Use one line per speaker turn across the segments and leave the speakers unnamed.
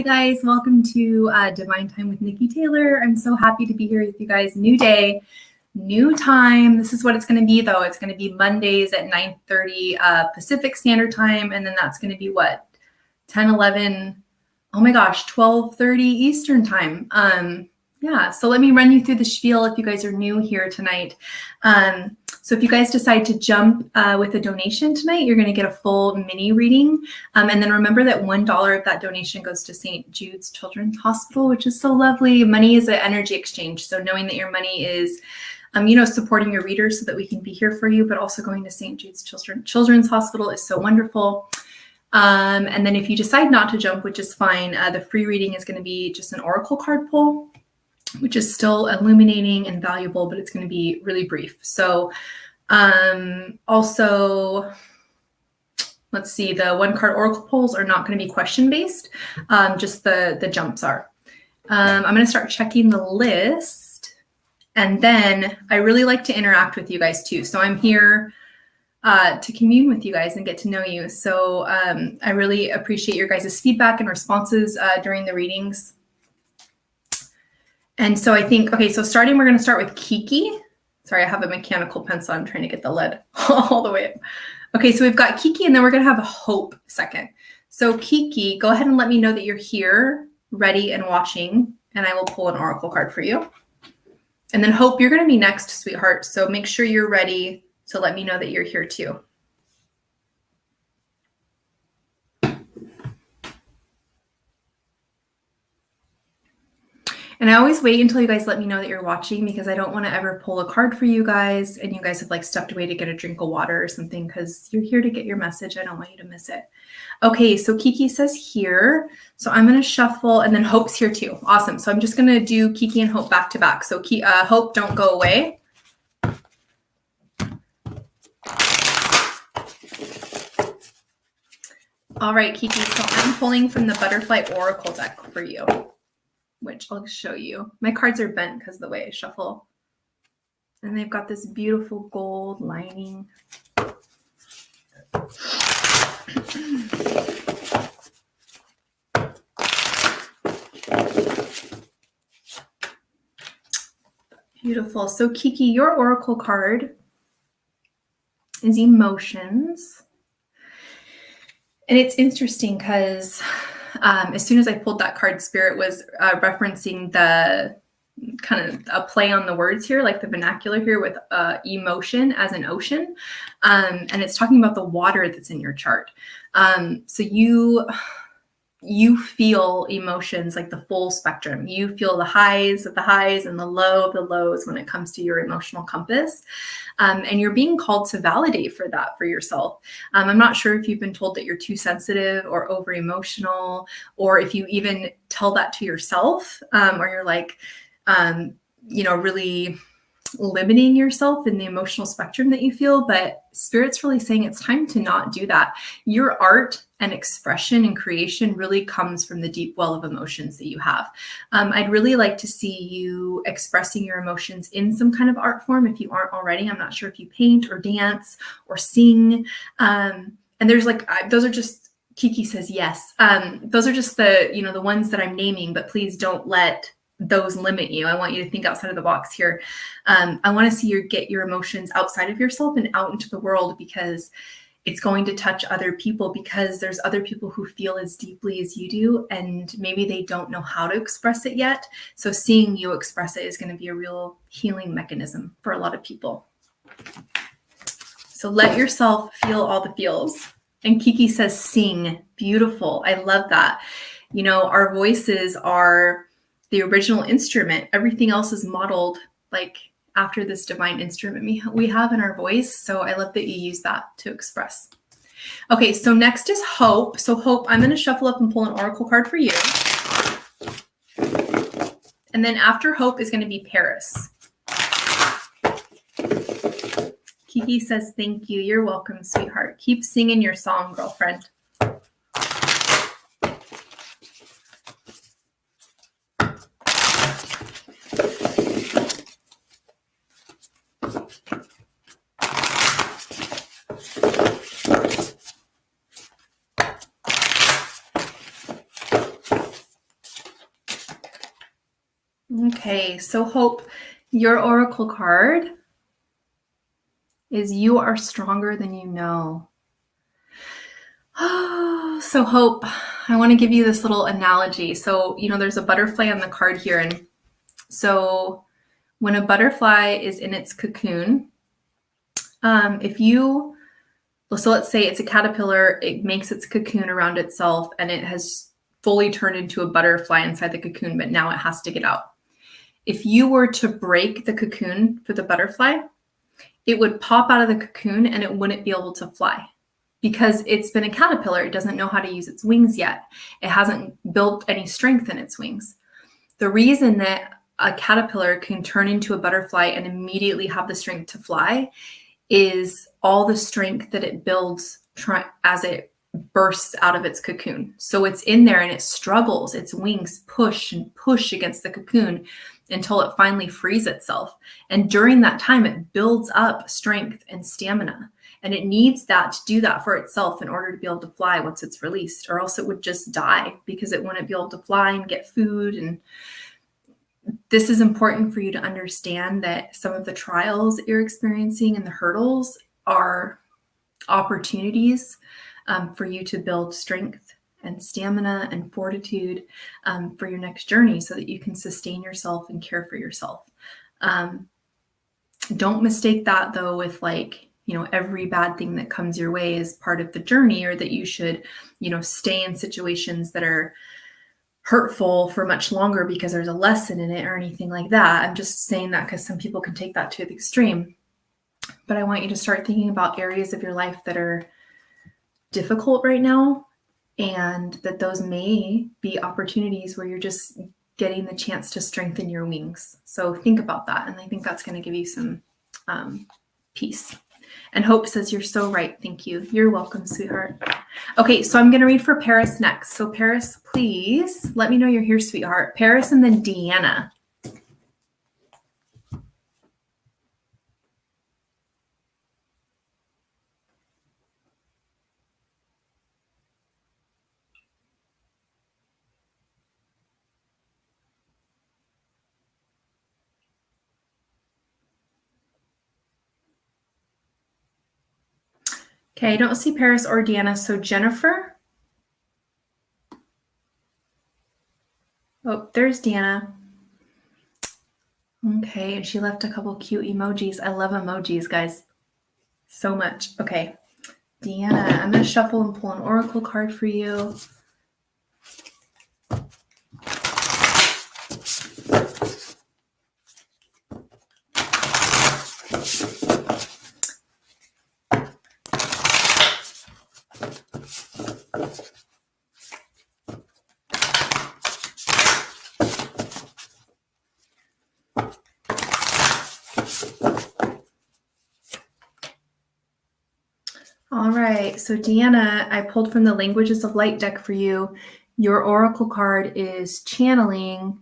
guys, welcome to Divine Time with Nikki Taylor. I'm so happy to be here with you guys. New day, new time. This is what it's going to be though. It's going to be Mondays at 9:30 Pacific Standard Time, and then that's going to be what, 10, 11, oh my gosh, 12:30 Eastern Time. Yeah, so let me run you through the spiel if you guys are new here tonight. So if you guys decide to jump with a donation tonight, you're going to get a full mini reading. And then remember that $1 of that donation goes to St. Jude's Children's Hospital, which is so lovely. Money is an energy exchange. So knowing that your money is, supporting your readers so that we can be here for you, but also going to St. Jude's Children's Hospital is so wonderful. And then if you decide not to jump, which is fine, the free reading is going to be just an oracle card pull, which is still illuminating and valuable, but it's going to be really brief. So also, let's see, the one card oracle pulls are not going to be question based, just the jumps are. I'm going to start checking the list, and then I really like to interact with you guys too. So I'm here to commune with you guys and get to know you. So I really appreciate your guys' feedback and responses during the readings. And so I think, okay, so starting, we're going to start with Kiki. Sorry, I have a mechanical pencil. I'm trying to get the lead all the way up. Okay, so we've got Kiki, and then we're going to have a Hope second. So Kiki, go ahead and let me know that you're here, ready and watching, and I will pull an oracle card for you. And then Hope, you're going to be next, sweetheart. So make sure you're ready to let me know that you're here too. And I always wait until you guys let me know that you're watching, because I don't want to ever pull a card for you guys and you guys have like stepped away to get a drink of water or something, because you're here to get your message. I don't want you to miss it. Okay, so Kiki says here. So I'm going to shuffle, and then Hope's here too. Awesome. So I'm just going to do Kiki and Hope back to back. So Hope, don't go away. All right, Kiki. So I'm pulling from the Butterfly Oracle deck for you, which I'll show you. My cards are bent because of the way I shuffle. And they've got this beautiful gold lining. Beautiful. So Kiki, your oracle card is emotions. And it's interesting because as soon as I pulled that card, Spirit was referencing the kind of a play on the words here, like the vernacular here with emotion as an ocean. And it's talking about the water that's in your chart. So you feel emotions like the full spectrum. You feel the highs of the highs and the low of the lows when it comes to your emotional compass. And you're being called to validate for that for yourself. I'm not sure if you've been told that you're too sensitive or over emotional, or if you even tell that to yourself, or you're like, really limiting yourself in the emotional spectrum that you feel. But Spirit's really saying it's time to not do that. Your art and expression and creation really comes from the deep well of emotions that you have. I'd really like to see you expressing your emotions in some kind of art form if you aren't already. I'm not sure if you paint or dance or sing. And there's those are just, Kiki says yes. Those are just the ones that I'm naming, but please don't let those limit you. I want you to think outside of the box here. I want to see you get your emotions outside of yourself and out into the world, because it's going to touch other people, because there's other people who feel as deeply as you do, and maybe they don't know how to express it yet. So seeing you express it is going to be a real healing mechanism for a lot of people. So let yourself feel all the feels. And Kiki says, sing. Beautiful. I love that. Our voices are the original instrument. Everything else is modeled after this divine instrument we have in our voice. So I love that you use that to express. Okay, so next is Hope. So Hope, I'm going to shuffle up and pull an oracle card for you. And then after Hope is going to be Paris. Kiki says, thank you. You're welcome, sweetheart. Keep singing your song, girlfriend. Okay, so Hope, your oracle card is you are stronger than you know. Oh, so Hope, I want to give you this little analogy. So, there's a butterfly on the card here. And so when a butterfly is in its cocoon, so let's say it's a caterpillar, it makes its cocoon around itself and it has fully turned into a butterfly inside the cocoon, but now it has to get out. If you were to break the cocoon for the butterfly, it would pop out of the cocoon and it wouldn't be able to fly because it's been a caterpillar. It doesn't know how to use its wings yet. It hasn't built any strength in its wings. The reason that a caterpillar can turn into a butterfly and immediately have the strength to fly is all the strength that it builds as it bursts out of its cocoon. So it's in there and it struggles. Its wings push and push against the cocoon until it finally frees itself. And during that time, it builds up strength and stamina. And it needs that to do that for itself in order to be able to fly once it's released, or else it would just die because it wouldn't be able to fly and get food. And this is important for you to understand that some of the trials that you're experiencing and the hurdles are opportunities for you to build strength and stamina and fortitude for your next journey so that you can sustain yourself and care for yourself. Don't mistake that though with every bad thing that comes your way is part of the journey, or that you should, stay in situations that are hurtful for much longer because there's a lesson in it or anything like that. I'm just saying that because some people can take that to the extreme. But I want you to start thinking about areas of your life that are difficult right now, and that those may be opportunities where you're just getting the chance to strengthen your wings. So think about that. And I think that's going to give you some peace. And Hope says, you're so right. Thank you. You're welcome, sweetheart. Okay, so I'm going to read for Paris next. So Paris, please let me know you're here, sweetheart. Paris and then Deanna. Okay, I don't see Paris or Deanna. So Jennifer. Oh, there's Deanna. Okay, and she left a couple cute emojis. I love emojis, guys, so much. Okay, Deanna, I'm going to shuffle and pull an oracle card for you. All right, so Deanna, I pulled from the Languages of Light deck for you. Your oracle card is channeling,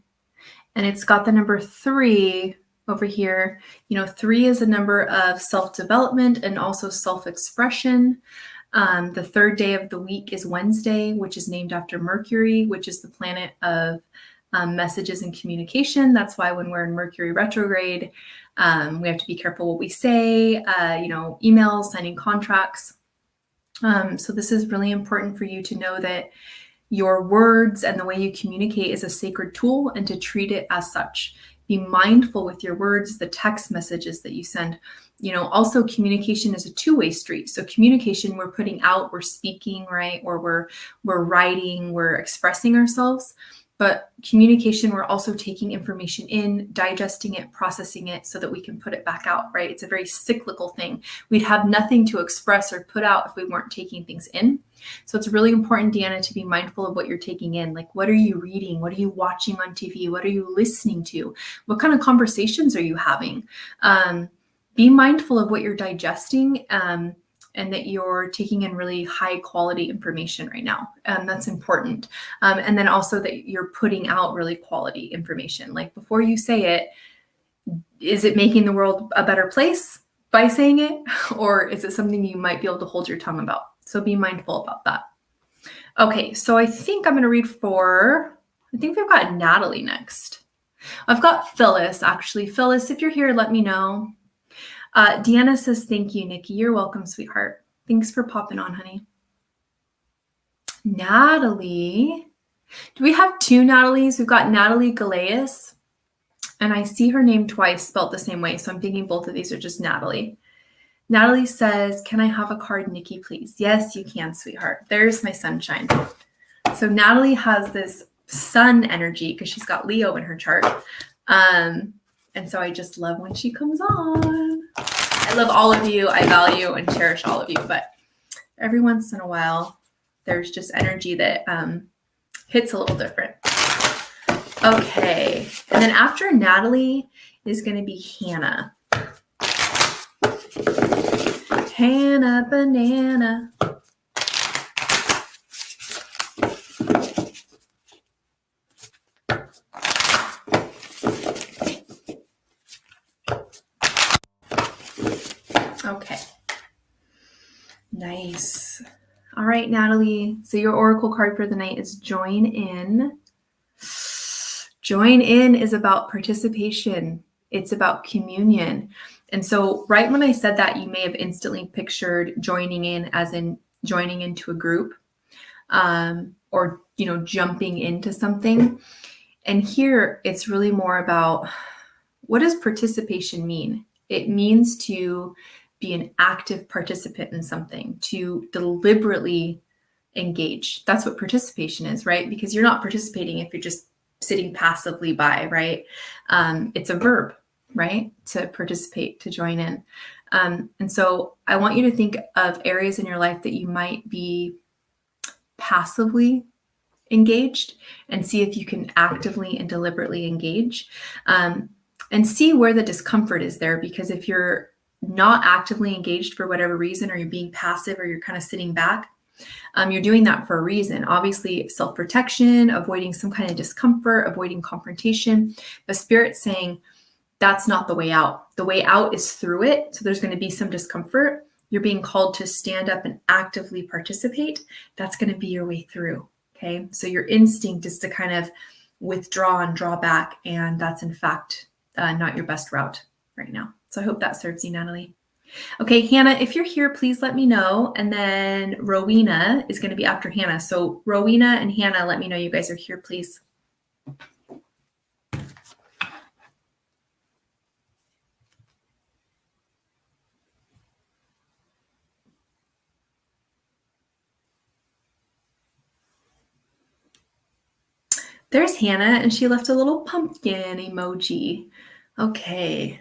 and it's got the number 3 over here. 3 is a number of self-development and also self-expression. The third day of the week is Wednesday, which is named after Mercury, which is the planet of messages and communication. That's why when we're in Mercury retrograde, we have to be careful what we say, emails, signing contracts. So this is really important for you to know that your words and the way you communicate is a sacred tool, and to treat it as such. Be mindful with your words, the text messages that you send. Also communication is a two-way street. So communication, we're putting out, we're speaking, right? Or we're writing, we're expressing ourselves. But communication, we're also taking information in, digesting it, processing it so that we can put it back out, right? It's a very cyclical thing. We'd have nothing to express or put out if we weren't taking things in. So it's really important, Deanna, to be mindful of what you're taking in. Like, what are you reading? What are you watching on TV? What are you listening to? What kind of conversations are you having? Be mindful of what you're digesting, and that you're taking in really high quality information right now. That's important. And then also that you're putting out really quality information. Like, before you say it, is it making the world a better place by saying it? Or is it something you might be able to hold your tongue about? So be mindful about that. Okay, so I think I'm going to read I think we've got Natalie next. I've got Phyllis, actually. Phyllis, if you're here, let me know. Deanna says, thank you, Nikki. You're welcome, sweetheart. Thanks for popping on, honey. Natalie. Do we have two Natalies? We've got Natalie Galeas, and I see her name twice spelled the same way, so I'm thinking both of these are just Natalie. Natalie says, can I have a card, Nikki, please? Yes, you can, sweetheart. There's my sunshine. So Natalie has this sun energy because she's got Leo in her chart. And so I just love when she comes on. I love all of you. I value and cherish all of you. But every once in a while, there's just energy that hits a little different. Okay. And then after Natalie is going to be Hannah. Hannah Banana. Okay. Nice. All right, Natalie. So your oracle card for the night is Join In. Join In is about participation. It's about communion. And so right when I said that, you may have instantly pictured joining in as in joining into a group, or, jumping into something. And here it's really more about, what does participation mean? It means to be an active participant in something, to deliberately engage. That's what participation is, right? Because you're not participating if you're just sitting passively by, right? It's a verb, right? To participate, to join in. And so I want you to think of areas in your life that you might be passively engaged, and see if you can actively and deliberately engage, and see where the discomfort is there. Because if you're not actively engaged for whatever reason, or you're being passive, or you're kind of sitting back, you're doing that for a reason. Obviously, self-protection, avoiding some kind of discomfort, avoiding confrontation. But Spirit's saying that's not the way out. The way out is through it. So there's going to be some discomfort. You're being called to stand up and actively participate. That's going to be your way through. Okay. So your instinct is to kind of withdraw and draw back. And that's in fact not your best route right now. So I hope that serves you, Natalie. Okay, Hannah, if you're here, please let me know. And then Rowena is going to be after Hannah. So Rowena and Hannah, let me know you guys are here, please. There's Hannah, and she left a little pumpkin emoji. Okay.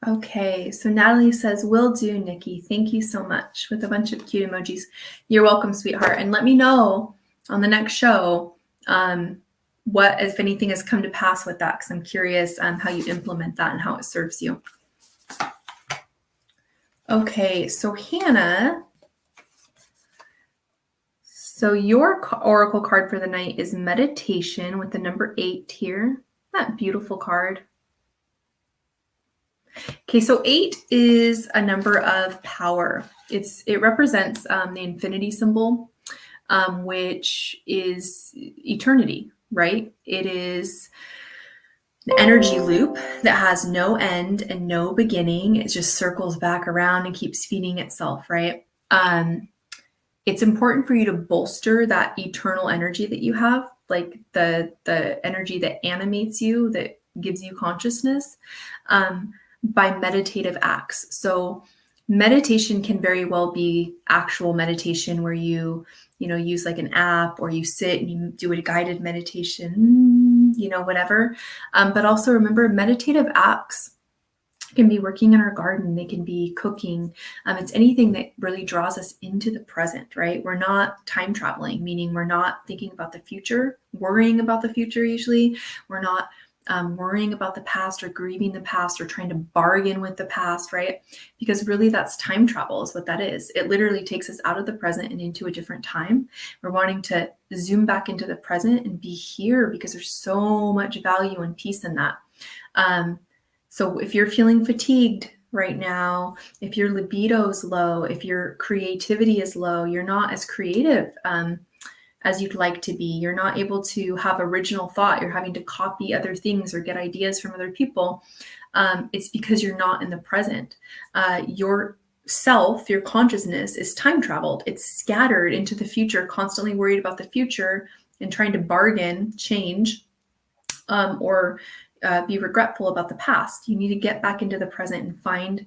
Okay, so Natalie says, will do, Nikki. Thank you so much, with a bunch of cute emojis. You're welcome, sweetheart. And let me know on the next show what, if anything, has come to pass with that, because I'm curious how you implement that and how it serves you. Okay, so Hannah, so your oracle card for the night is Meditation with the number 8 here. That beautiful card. Okay, so 8 is a number of power. It represents the infinity symbol, which is eternity, right? It is an energy loop that has no end and no beginning. It just circles back around and keeps feeding itself, right? It's important for you to bolster that eternal energy that you have, like the energy that animates you, that gives you consciousness, by meditative acts. So meditation can very well be actual meditation where you use like an app, or you sit and you do a guided meditation, whatever. But also remember, meditative acts It can be working in our garden. They can be cooking. It's anything that really draws us into the present, right? We're not time traveling, meaning we're not thinking about the future, worrying about the future usually. We're not worrying about the past or grieving the past or trying to bargain with the past, right? Because really that's time travel is what that is. It literally takes us out of the present and into a different time. We're wanting to zoom back into the present and be here because there's so much value and peace in that. So if you're feeling fatigued right now, if your libido is low, if your creativity is low, you're not as creative as you'd like to be. You're not able to have original thought. You're having to copy other things or get ideas from other people. It's because you're not in the present. Your self, your consciousness is time traveled. It's scattered into the future, constantly worried about the future and trying to bargain, change, or be regretful about the past. You need to get back into the present and find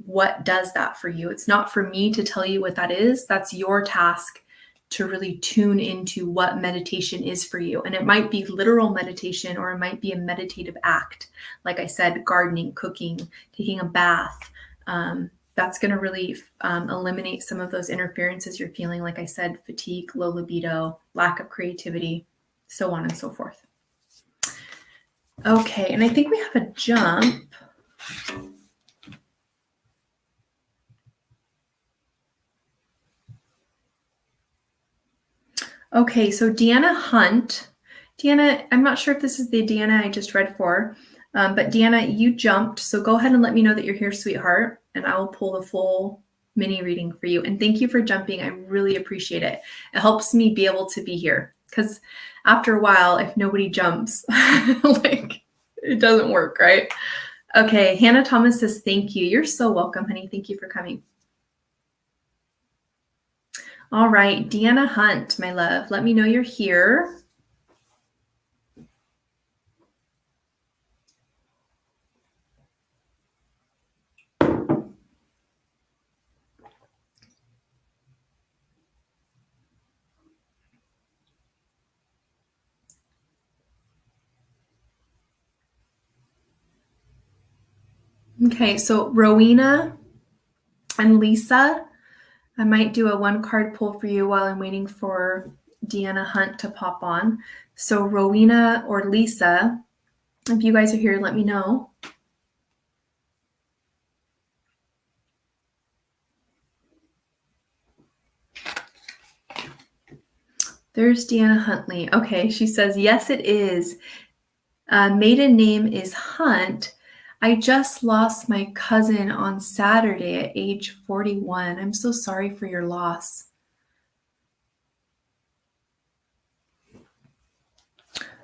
what does that for you. It's not for me to tell you what that is. That's your task to really tune into what meditation is for you. And it might be literal meditation, or it might be a meditative act. Like I said, gardening, cooking, taking a bath. That's going to really eliminate some of those interferences you're feeling. Like I said, fatigue, low libido, lack of creativity, so on and so forth. Okay, and I think we have a jump. Okay, so Deanna Hunt. Deanna, I'm not sure if this is the Deanna I just read for, but Deanna, you jumped. So go ahead and let me know that you're here, sweetheart, and I will pull the full mini reading for you. And thank you for jumping. I really appreciate it. It helps me be able to be here because after a while, if nobody jumps, like it doesn't work, right? Okay, Hannah Thomas says, thank you. You're so welcome, honey. Thank you for coming. All right, Deanna Hunt, my love, let me know you're here. Okay, so Rowena and Lisa, I might do a one card pull for you while I'm waiting for Deanna Hunt to pop on. So Rowena or Lisa, if you guys are here, let me know. There's Deanna Huntley. Okay, she says, yes, it is. Maiden name is Hunt. I just lost my cousin on Saturday at age 41. I'm so sorry for your loss.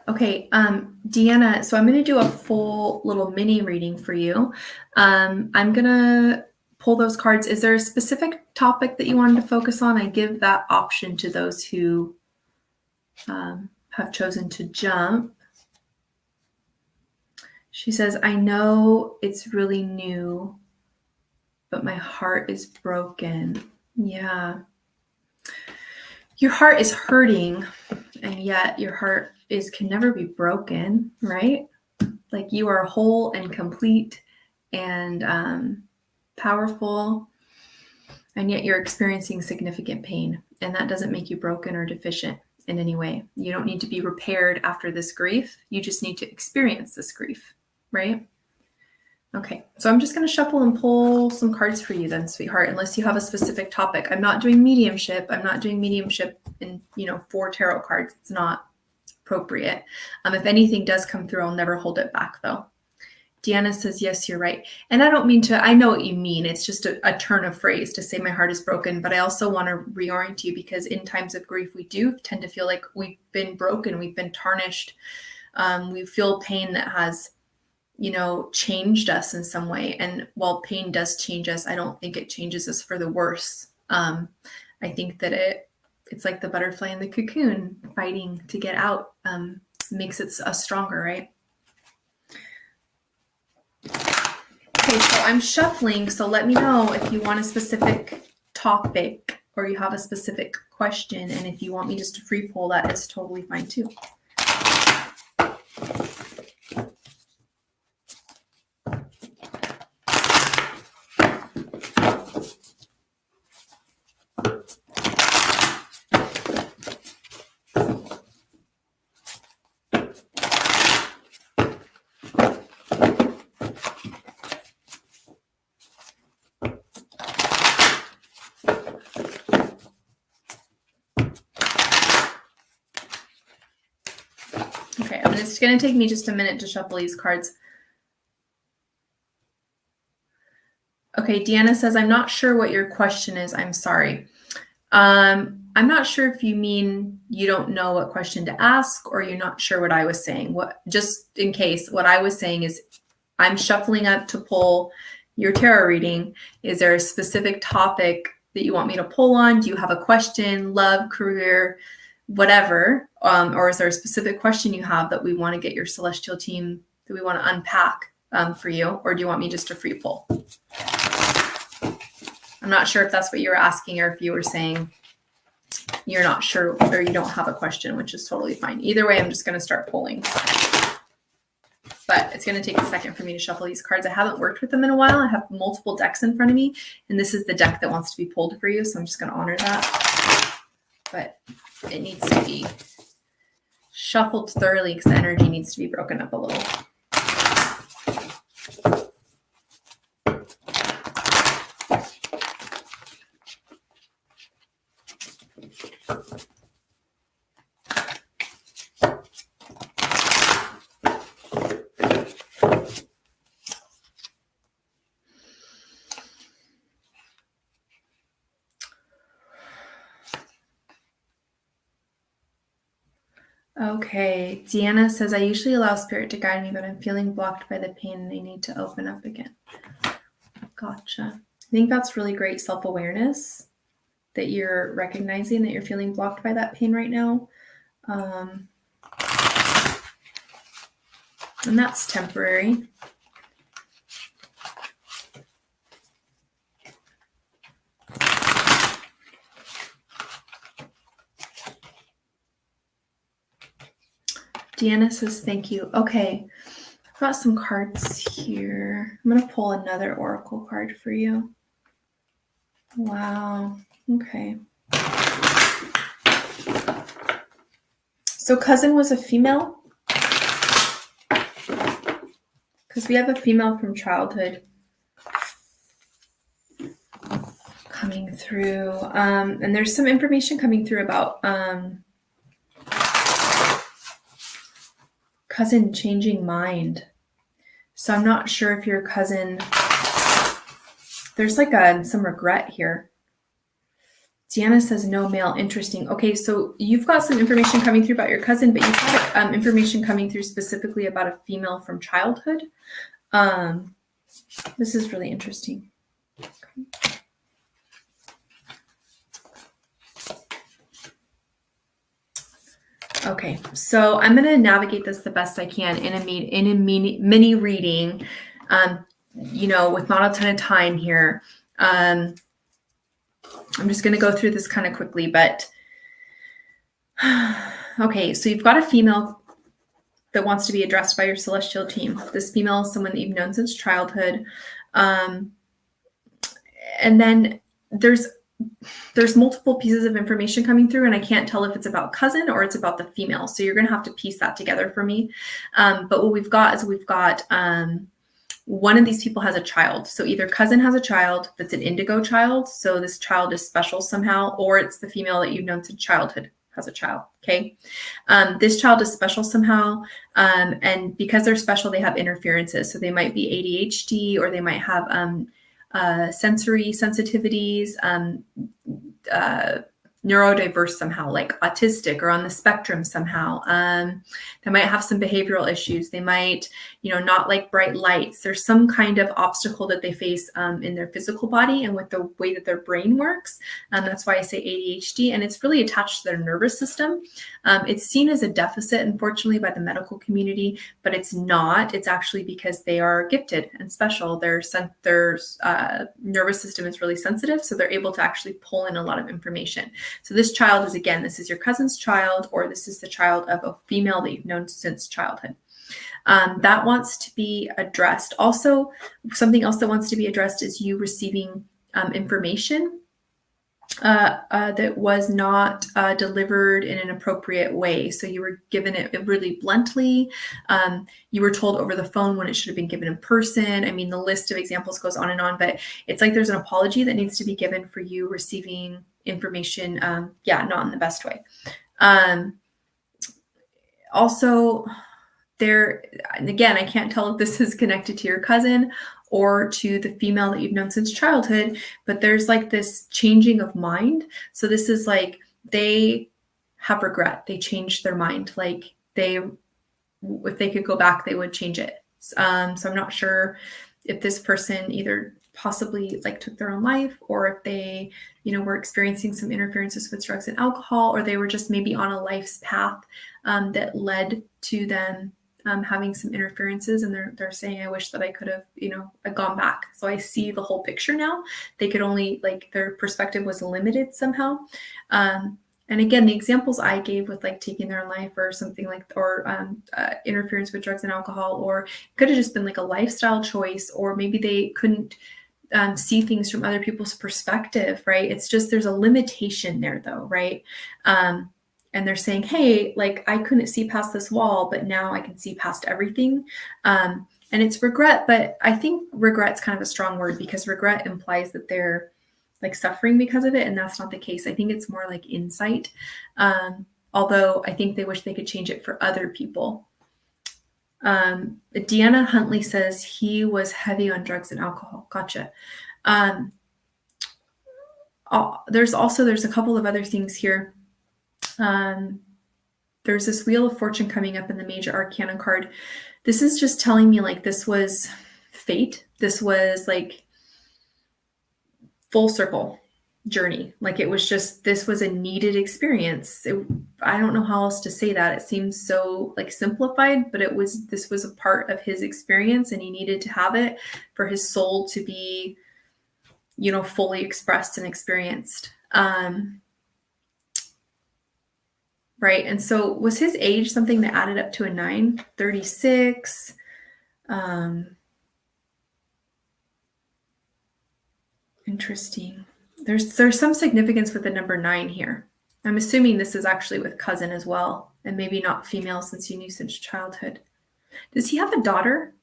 Okay, Deanna, so I'm going to do a full little mini reading for you. I'm going to pull those cards. Is there a specific topic that you wanted to focus on? I give that option to those who have chosen to jump. She says, I know it's really new, but my heart is broken. Yeah. Your heart is hurting, and yet your heart can never be broken, right? Like you are whole and complete and powerful, and yet you're experiencing significant pain, and that doesn't make you broken or deficient in any way. You don't need to be repaired after this grief. You just need to experience this grief, right? Okay, so I'm just going to shuffle and pull some cards for you then, sweetheart, unless you have a specific topic. I'm not doing mediumship. I'm not doing mediumship in, 4 tarot cards. It's not appropriate. If anything does come through, I'll never hold it back though. Deanna says, yes, you're right. And I don't mean to, I know what you mean. It's just a turn of phrase to say my heart is broken, but I also want to reorient you because in times of grief, we do tend to feel like we've been broken. We've been tarnished. We feel pain that has, changed us in some way. And while pain does change us, I don't think it changes us for the worse. I think that it's like the butterfly in the cocoon fighting to get out, makes us stronger, right? Okay, so I'm shuffling. So let me know if you want a specific topic or you have a specific question. And if you want me just to free pull, that is totally fine too. Okay, it's going to take me just a minute to shuffle these cards. Okay, Deanna says, I'm not sure what your question is. I'm sorry. I'm not sure if you mean you don't know what question to ask or you're not sure what I was saying. Just in case, what I was saying is I'm shuffling up to pull your tarot reading. Is there a specific topic that you want me to pull on? Do you have a question, love, career, whatever? Or is there a specific question you have that we want to get your celestial team, that we want to unpack for you? Or do you want me just to free pull? I'm not sure if that's what you were asking or if you were saying you're not sure or you don't have a question, which is totally fine. Either way, I'm just going to start pulling. But it's going to take a second for me to shuffle these cards. I haven't worked with them in a while. I have multiple decks in front of me, and this is the deck that wants to be pulled for you, so I'm just going to honor that. But it needs to be shuffled thoroughly because the energy needs to be broken up a little. Okay, Deanna says, I usually allow spirit to guide me, but I'm feeling blocked by the pain and I need to open up again. Gotcha. I think that's really great self-awareness that you're recognizing that you're feeling blocked by that pain right now. And that's temporary. Deanna says, thank you. Okay, I've got some cards here. I'm going to pull another oracle card for you. Wow. Okay. So cousin was a female? Because we have a female from childhood coming through. And there's some information coming through about cousin changing mind. So I'm not sure if your cousin, there's like some regret here. Deanna says no male. Interesting. Okay, so you've got some information coming through about your cousin, but you've got information coming through specifically about a female from childhood. This is really interesting. Okay. Okay, so I'm going to navigate this the best I can in a mini reading, with not a ton of time here. I'm just going to go through this kind of quickly, but okay, so you've got a female that wants to be addressed by your celestial team. This female is someone that you've known since childhood. And then there's multiple pieces of information coming through, and I can't tell if it's about cousin or it's about the female. So you're going to have to piece that together for me. But what we've got is one of these people has a child. So either cousin has a child that's an indigo child. So this child is special somehow, or it's the female that you've known since childhood has a child. Okay. This child is special somehow. And because they're special, they have interferences. So they might be ADHD, or they might have sensory sensitivities, neurodiverse somehow, like autistic or on the spectrum somehow. They might have some behavioral issues. They might, not like bright lights. There's some kind of obstacle that they face in their physical body and with the way that their brain works. That's why I say ADHD, and it's really attached to their nervous system. It's seen as a deficit, unfortunately, by the medical community, but it's not. It's actually because they are gifted and special. Their nervous system is really sensitive, so they're able to actually pull in a lot of information. So this child is, again, this is your cousin's child, or this is the child of a female that you've known since childhood. That wants to be addressed. Also, something else that wants to be addressed is you receiving information that was not delivered in an appropriate way. So you were given it really bluntly. You were told over the phone when it should have been given in person. I mean, the list of examples goes on and on, but it's like there's an apology that needs to be given for you receiving information, not in the best way. Also, there, and again, I can't tell if this is connected to your cousin or to the female that you've known since childhood, but there's like this changing of mind. So this is like they have regret. They changed their mind. Like if they could go back, they would change it. So I'm not sure if this person either possibly like took their own life, or if they, were experiencing some interferences with drugs and alcohol, or they were just maybe on a life's path that led to them having some interferences, and they're saying, I wish that I could have, gone back. So I see the whole picture now. They could only, like, their perspective was limited somehow. And again, the examples I gave with like taking their own life or something like, or interference with drugs and alcohol, or it could have just been like a lifestyle choice, or maybe they couldn't see things from other people's perspective, right? It's just, there's a limitation there though, right? And they're saying, hey, like I couldn't see past this wall, but now I can see past everything. And it's regret, but I think regret's kind of a strong word, because regret implies that they're like suffering because of it. And that's not the case. I think it's more like insight. Although I think they wish they could change it for other people. Deanna Huntley says he was heavy on drugs and alcohol. Gotcha. There's a couple of other things here. There's this Wheel of Fortune coming up in the Major Arcana card. This is just telling me like this was fate. This was like full circle journey. Like it was just, this was a needed experience. I don't know how else to say that. It seems so like simplified, but this was a part of his experience, and he needed to have it for his soul to be, fully expressed and experienced. Right. And so was his age something that added up to a 9? 36? Interesting. There's some significance with the number 9 here. I'm assuming this is actually with cousin as well, and maybe not female since you knew since childhood. Does he have a daughter?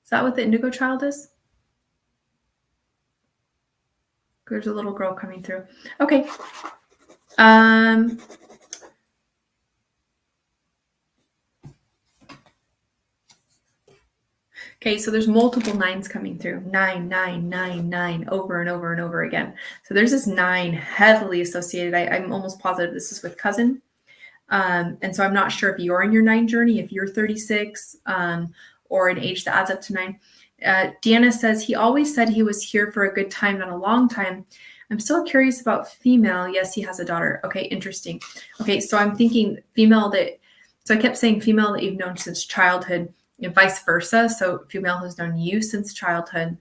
Is that what the indigo child is? There's a little girl coming through. Okay. Okay, so there's multiple 9s coming through. 9, 9, 9, 9, over and over and over again. So there's this 9 heavily associated. I'm almost positive this is with cousin. And so I'm not sure if you're in your 9 journey, if you're 36, or an age that adds up to 9. Deanna says, he always said he was here for a good time, not a long time. I'm still curious about female. Yes, he has a daughter. Okay, interesting. Okay, so I'm thinking female so I kept saying female that you've known since childhood, and vice versa. So female who's known you since childhood.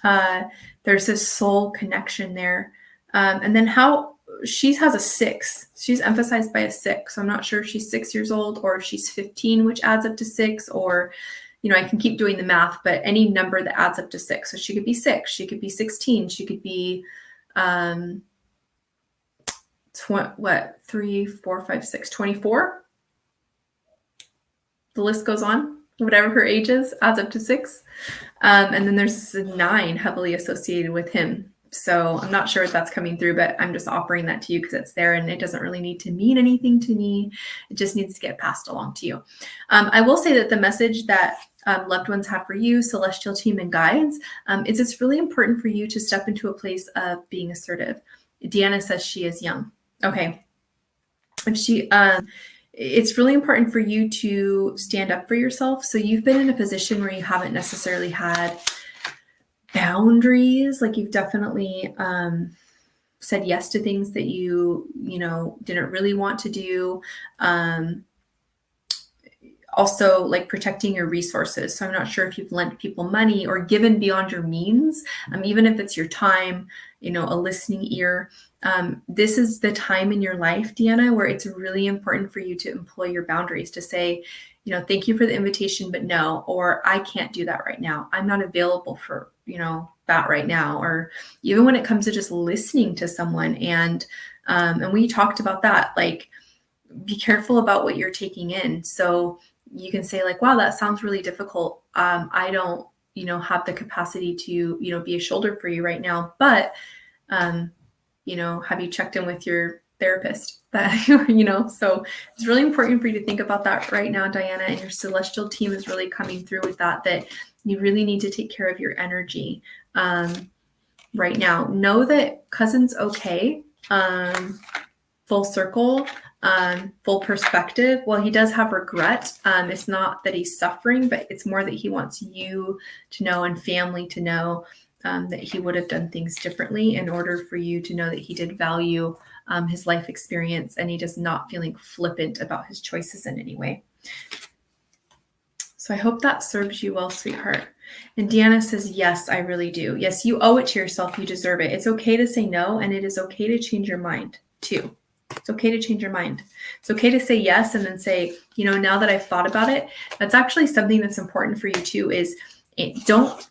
There's this soul connection there. And then she has a 6. She's emphasized by a 6. So I'm not sure if she's 6 years old or if she's 15, which adds up to 6, or, I can keep doing the math, but any number that adds up to 6. So she could be 6, she could be 16, she could be, 3, 4, 5, 6, 24. The list goes on. Whatever her age is adds up to 6. And then there's this 9 heavily associated with him. So I'm not sure if that's coming through, but I'm just offering that to you because it's there, and it doesn't really need to mean anything to me. It just needs to get passed along to you. I will say that the message that loved ones have for you, celestial team and guides, is it's really important for you to step into a place of being assertive. Deanna says she is young. Okay. And it's really important for you to stand up for yourself. So you've been in a position where you haven't necessarily had boundaries. Like you've definitely said yes to things that you didn't really want to do. Also, like protecting your resources. So I'm not sure if you've lent people money or given beyond your means, even if it's your time, a listening ear. This is the time in your life, Deanna, where it's really important for you to employ your boundaries, to say, thank you for the invitation, but no, or I can't do that right now. I'm not available for, that right now. Or even when it comes to just listening to someone. And we talked about that, like, be careful about what you're taking in. So you can say like, wow, that sounds really difficult. I don't, have the capacity to, be a shoulder for you right now, but, have you checked in with your therapist that, so it's really important for you to think about that right now, Diana, and your celestial team is really coming through with that you really need to take care of your energy right now. Know that cousin's okay. Full circle, full perspective. Well, he does have regret. It's not that he's suffering, but it's more that he wants you to know and family to know that he would have done things differently in order for you to know that he did value his life experience and he does not feeling flippant about his choices in any way. So I hope that serves you well, sweetheart. And Deanna says, yes, I really do. Yes, you owe it to yourself. You deserve it. It's okay to say no, and it is okay to change your mind too. It's okay to change your mind. It's okay to say yes and then say, now that I've thought about it, that's actually something that's important for you too, is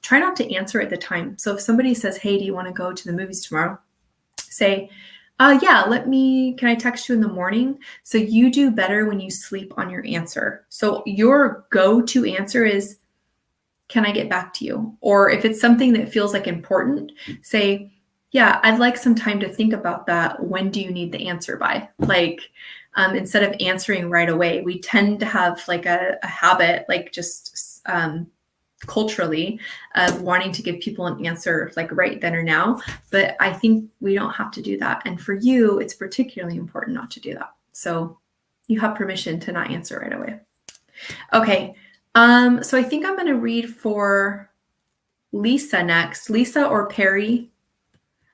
try not to answer at the time. So if somebody says, hey, do you want to go to the movies tomorrow? Say, yeah, can I text you in the morning? So you do better when you sleep on your answer. So your go-to answer is, can I get back to you? Or if it's something that feels like important, say, yeah, I'd like some time to think about that. When do you need the answer by? Instead of answering right away, we tend to have like a habit, like just culturally, of wanting to give people an answer like right then or now. But I think we don't have to do that. And for you, it's particularly important not to do that. So you have permission to not answer right away. Okay. So I think I'm going to read for Lisa next. Lisa or Perry.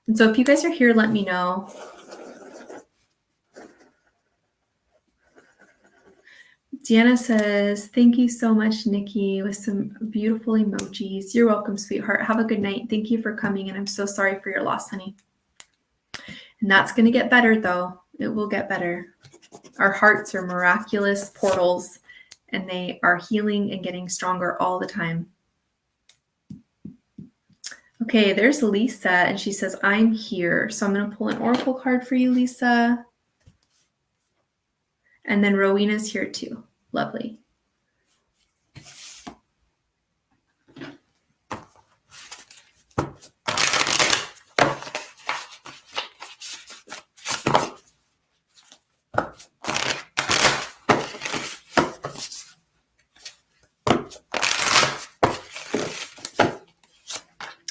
And so if you guys are here, let me know. Deanna says, thank you so much, Nikki, with some beautiful emojis. You're welcome, sweetheart. Have a good night. Thank you for coming, and I'm so sorry for your loss, honey. And that's going to get better, though. It will get better. Our hearts are miraculous portals, and they are healing and getting stronger all the time. Okay, there's Lisa, and she says, I'm here. So I'm going to pull an oracle card for you, Lisa. And then Rowena's here too. Lovely.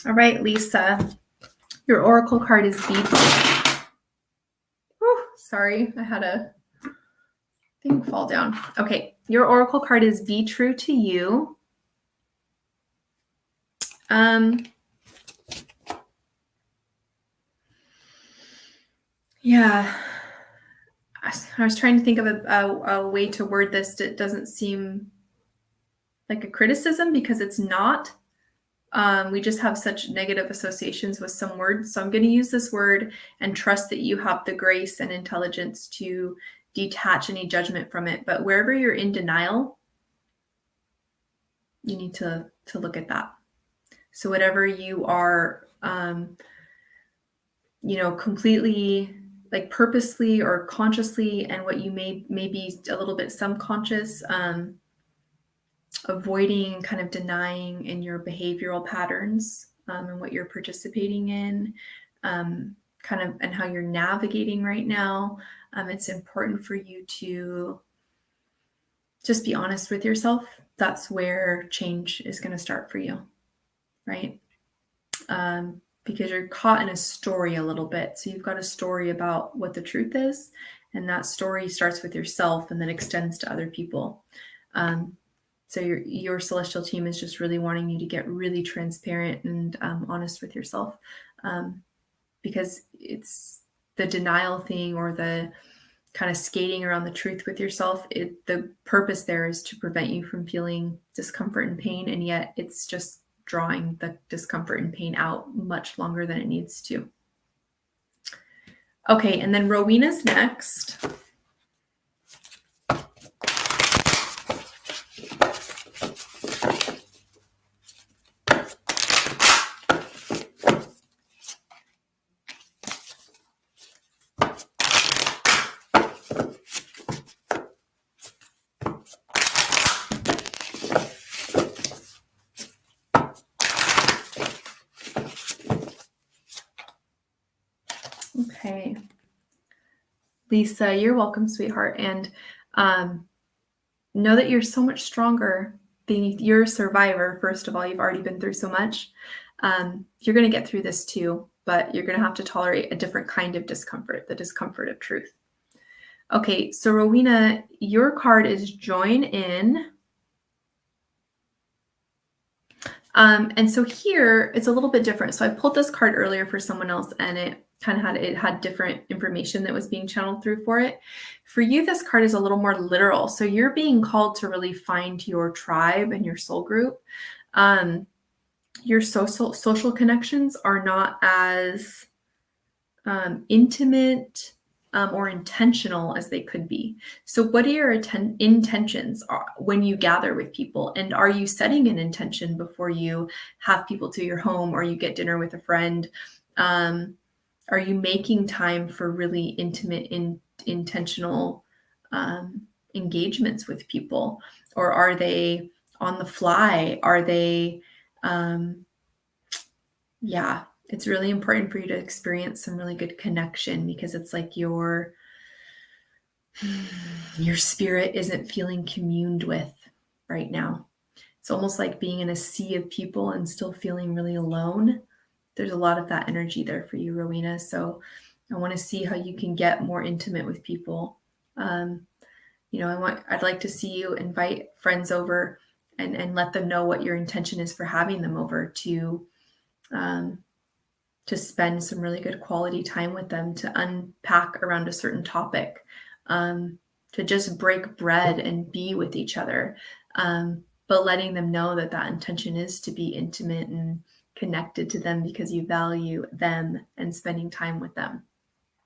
All right, Lisa, your oracle card is Be. Sorry, I had a thing fall down. Okay, your oracle card is Be True to You. Yeah, I was trying to think of a way to word this that doesn't seem like a criticism, because it's not. We just have such negative associations with some words. So I'm going to use this word and trust that you have the grace and intelligence to detach any judgment from it. But wherever you're in denial, you need to look at that. So whatever you are, completely like purposely or consciously, and what you may be a little bit subconscious, avoiding, kind of denying in your behavioral patterns, and what you're participating in, and how you're navigating right now. It's important for you to just be honest with yourself. That's where change is going to start for you, right? Because you're caught in a story a little bit. So you've got a story about what the truth is, and that story starts with yourself and then extends to other people. So your celestial team is just really wanting you to get really transparent and honest with yourself, because it's the denial thing, or the kind of skating around the truth with yourself. The purpose there is to prevent you from feeling discomfort and pain, and yet it's just drawing the discomfort and pain out much longer than it needs to. Okay, and then Rowena's next. Okay. Lisa, you're welcome, sweetheart. And know that you're so much stronger. You're a survivor. First of all, you've already been through so much. You're going to get through this too, but you're going to have to tolerate a different kind of discomfort, the discomfort of truth. Okay, so Rowena, your card is join in. And so here it's a little bit different. So I pulled this card earlier for someone else, and it kind of had different information that was being channeled through for it. For you, this card is a little more literal. So you're being called to really find your tribe and your soul group. Your social connections are not as intimate or intentional as they could be. So what are your intentions when you gather with people? And are you setting an intention before you have people to your home or you get dinner with a friend? Are you making time for really intimate, intentional engagements with people? Or are they on the fly? Are they, it's really important for you to experience some really good connection, because it's like your spirit isn't feeling communed with right now. It's almost like being in a sea of people and still feeling really alone. There's a lot of that energy there for you, Rowena. So I want to see how you can get more intimate with people. I'd like to see you invite friends over and let them know what your intention is for having them over, to spend some really good quality time with them, to unpack around a certain topic, to just break bread and be with each other. But letting them know that intention is to be intimate and connected to them because you value them and spending time with them.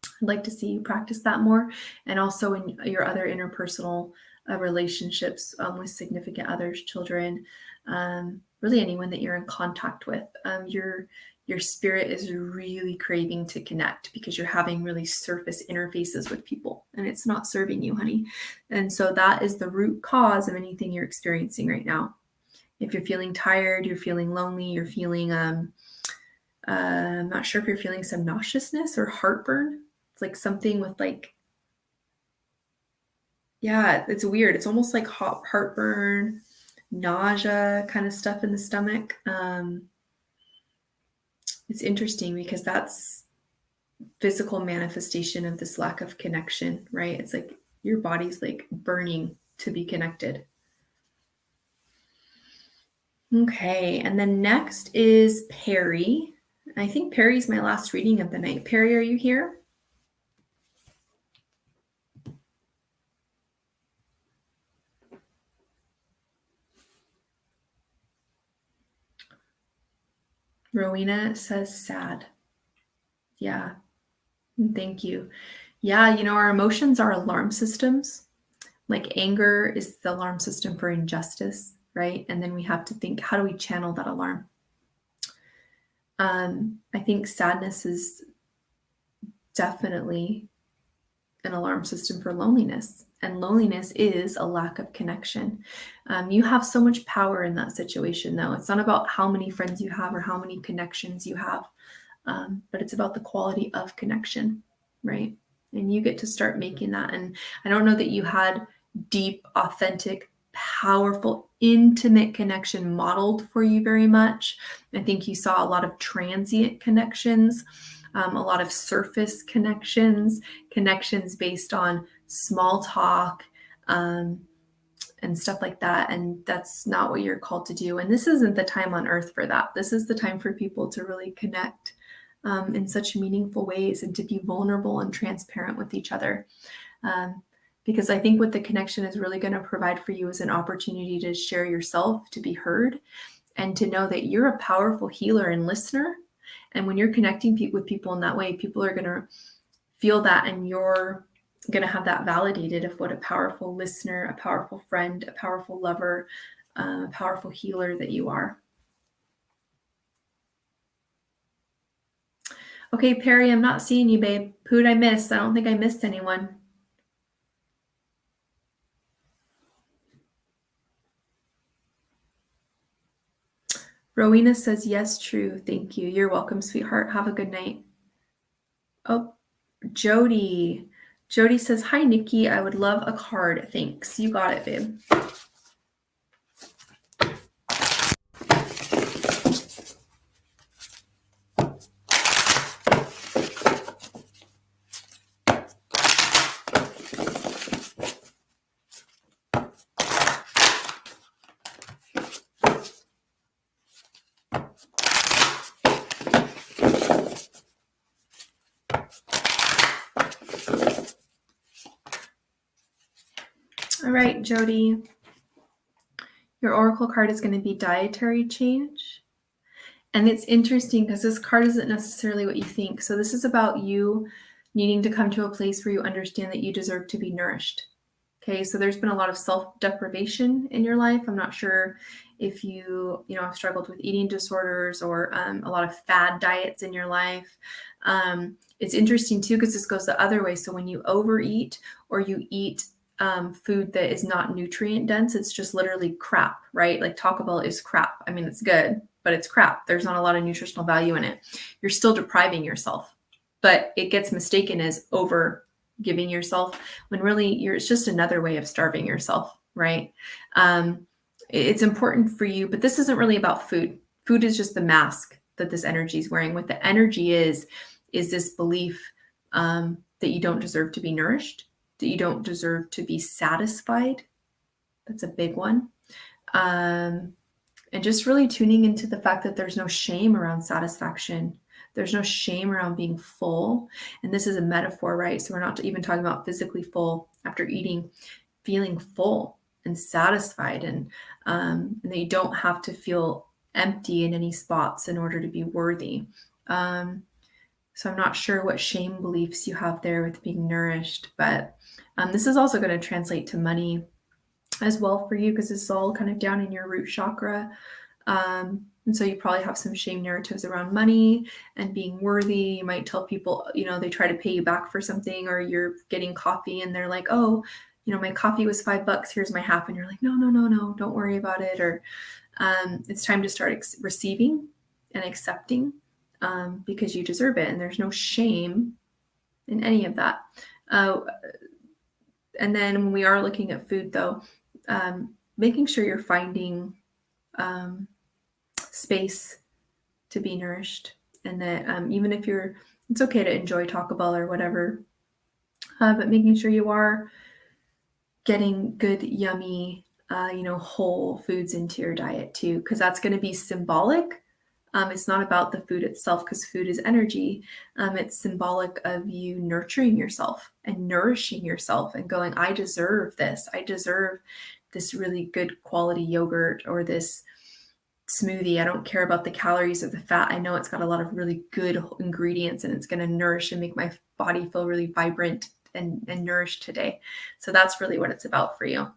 I'd like to see you practice that more. And also in your other interpersonal relationships with significant others, children, really anyone that you're in contact with. Your spirit is really craving to connect because you're having really surface interfaces with people and it's not serving you, honey. And so that is the root cause of anything you're experiencing right now. If you're feeling tired, you're feeling lonely, you're feeling, I'm not sure if you're feeling some nauseousness or heartburn. It's like something with it's weird. It's almost like heartburn, nausea kind of stuff in the stomach. It's interesting because that's physical manifestation of this lack of connection, right? It's like your body's like burning to be connected. Okay, and then next is Perry. I think Perry's my last reading of the night. Perry, are you here? Rowena says sad. Yeah, thank you. Yeah, our emotions are alarm systems. Like anger is the alarm system for injustice, right? And then we have to think, how do we channel that alarm? I think sadness is definitely an alarm system for loneliness. And loneliness is a lack of connection. You have so much power in that situation, though. It's not about how many friends you have or how many connections you have, but it's about the quality of connection, right? And you get to start making that. And I don't know that you had deep, authentic, powerful, intimate connection modeled for you very much. I think you saw a lot of transient connections, a lot of surface connections based on small talk, and stuff like that. And that's not what you're called to do. And this isn't the time on earth for that. This is the time for people to really connect in such meaningful ways and to be vulnerable and transparent with each other. Because I think what the connection is really going to provide for you is an opportunity to share yourself, to be heard, and to know that you're a powerful healer and listener. And when you're connecting with people in that way, people are going to feel that, and you're going to have that validated of what a powerful listener, a powerful friend, a powerful lover, a powerful healer that you are. Okay, Perry, I'm not seeing you, babe. Who'd I miss? I don't think I missed anyone. Rowena says, yes, true. Thank you. You're welcome, sweetheart. Have a good night. Oh, Jody. Jody says, hi, Nikki. I would love a card. Thanks. You got it, babe. All right, Jody. Your oracle card is going to be dietary change. And it's interesting because this card isn't necessarily what you think. So this is about you needing to come to a place where you understand that you deserve to be nourished. Okay, so there's been a lot of self-deprivation in your life. I'm not sure if you have struggled with eating disorders or a lot of fad diets in your life. It's interesting too because this goes the other way. So when you overeat or you eat food that is not nutrient dense, it's just literally crap, right? Like Taco Bell is crap. I mean, it's good, but it's crap. There's not a lot of nutritional value in it. You're still depriving yourself, but it gets mistaken as over giving yourself when really it's just another way of starving yourself, right? It's important for you, but this isn't really about food. Food is just the mask that this energy is wearing. What the energy is this belief that you don't deserve to be nourished, that you don't deserve to be satisfied. That's a big one. And just really tuning into the fact that there's no shame around satisfaction. There's no shame around being full. And this is a metaphor, right? So we're not even talking about physically full after eating, feeling full and satisfied, and that you don't have to feel empty in any spots in order to be worthy. So I'm not sure what shame beliefs you have there with being nourished, but this is also going to translate to money as well for you because it's all kind of down in your root chakra. And so you probably have some shame narratives around money and being worthy. You might tell people, they try to pay you back for something, or you're getting coffee and they're like, oh, my coffee was $5. Here's my half. And you're like, no, don't worry about it. Or it's time to start receiving and accepting because you deserve it. And there's no shame in any of that. And then when we are looking at food, though, making sure you're finding space to be nourished, and that even if it's okay to enjoy Taco Bell or whatever, but making sure you are getting good, yummy, whole foods into your diet too, because that's going to be symbolic. It's not about the food itself because food is energy. It's symbolic of you nurturing yourself and nourishing yourself and going, I deserve this. I deserve this really good quality yogurt or this smoothie. I don't care about the calories or the fat. I know it's got a lot of really good ingredients and it's going to nourish and make my body feel really vibrant and nourished today. So that's really what it's about for you.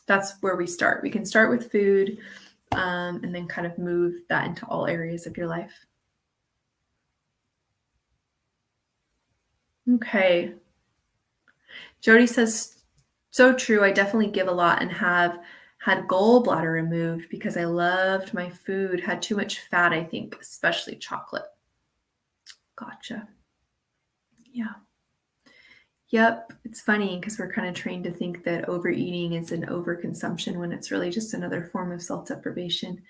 That's where we start. We can start with food and then kind of move that into all areas of your life. Okay. Jody says, so true. I definitely give a lot and have had gallbladder removed because I loved my food, had too much fat, I think, especially chocolate. Gotcha. Yeah. Yep. It's funny because we're kind of trained to think that overeating is an overconsumption when it's really just another form of self-deprivation.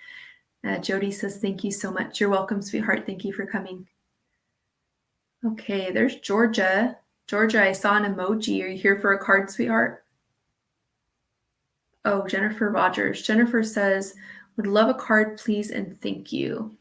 Jody says, thank you so much. You're welcome, sweetheart. Thank you for coming. Okay, there's Georgia. Georgia, I saw an emoji. Are you here for a card, sweetheart? Oh, Jennifer Rogers. Jennifer says, would love a card, please, and thank you.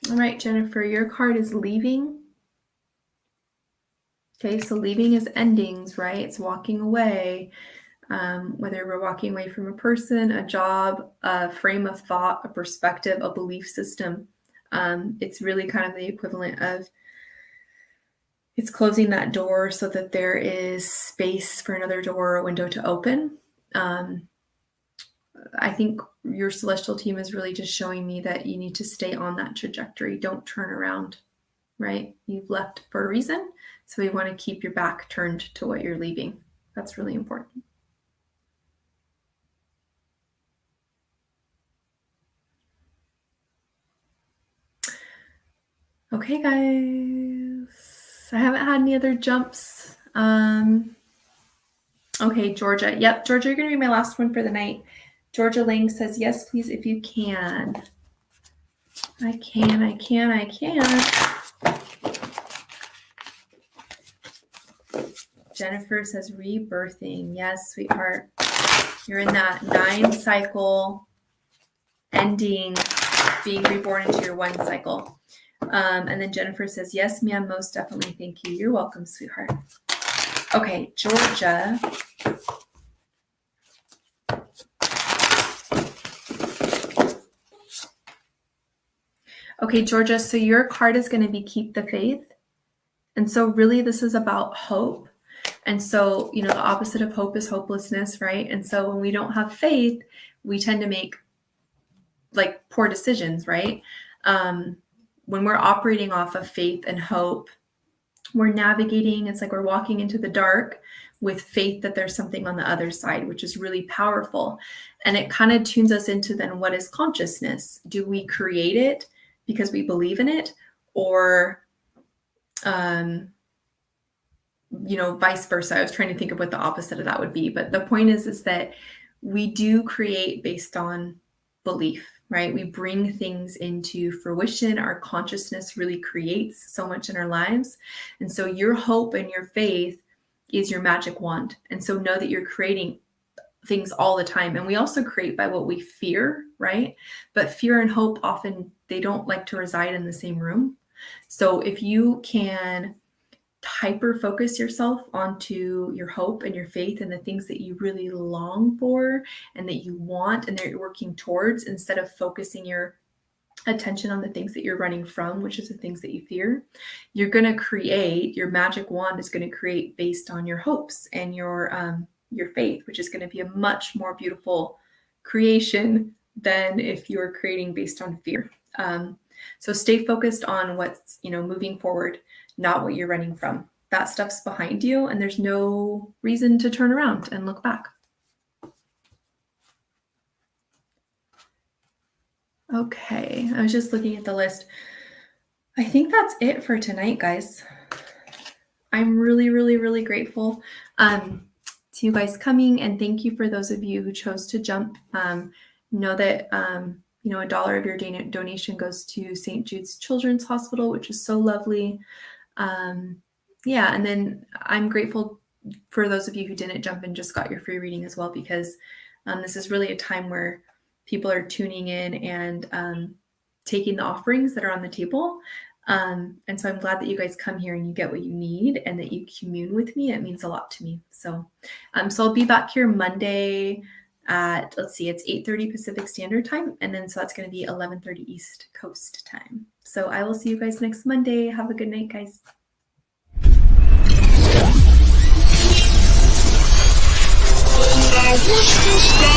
All right, Jennifer, your card is leaving. Okay, so leaving is endings, right? It's walking away. Whether we're walking away from a person, a job, a frame of thought, a perspective, a belief system. It's really kind of the equivalent of it's closing that door so that there is space for another door or window to open. I think your celestial team is really just showing me that you need to stay on that trajectory. Don't turn around, right? You've left for a reason. So we want to keep your back turned to what you're leaving. That's really important. Okay, guys. I haven't had any other jumps. Okay, Georgia. Yep, Georgia, you're going to be my last one for the night. Georgia Lang says, yes, please, if you can. I can. Jennifer says, rebirthing. Yes, sweetheart. You're in that 9 cycle ending, being reborn into your 1 cycle. And then Jennifer says, yes, ma'am, most definitely. Thank you. You're welcome, sweetheart. Okay, Georgia. Okay, Georgia, so your card is going to be keep the faith. And so really this is about hope. And so, you know, the opposite of hope is hopelessness, right? And so when we don't have faith, we tend to make like poor decisions, right? When we're operating off of faith and hope, we're navigating, it's like we're walking into the dark with faith that there's something on the other side, which is really powerful. And it kind of tunes us into then what is consciousness? Do we create it because we believe in it? Or, you know, vice versa. I was trying to think of what the opposite of that would be. But the point is that we do create based on belief, right? We bring things into fruition. Our consciousness really creates so much in our lives. And so your hope and your faith is your magic wand. And so know that you're creating things all the time. And we also create by what we fear, right? But fear and hope often, they don't like to reside in the same room. So if you can hyper focus yourself onto your hope and your faith and the things that you really long for and that you want and that you're working towards, instead of focusing your attention on the things that you're running from, which is the things that you fear, you're going to create, your magic wand is going to create based on your hopes and your faith, which is going to be a much more beautiful creation than if you're creating based on fear. So stay focused on what's, you know, moving forward, not what you're running from. That stuff's behind you and there's no reason to turn around and look back. Okay, I was just looking at the list. I think that's it for tonight, guys. I'm really, really, really grateful to you guys coming, and thank you for those of you who chose to jump. Know that you know, $1 of your donation goes to St. Jude's Children's Hospital, which is so lovely. Yeah, and then I'm grateful for those of you who didn't jump and just got your free reading as well, because this is really a time where people are tuning in and taking the offerings that are on the table. And so I'm glad that you guys come here and you get what you need and that you commune with me. It means a lot to me. So, so I'll be back here Monday at, let's see, it's 8:30 Pacific Standard Time. And then so that's going to be 11:30 East Coast time. So I will see you guys next Monday. Have a good night, guys. I wish to stop.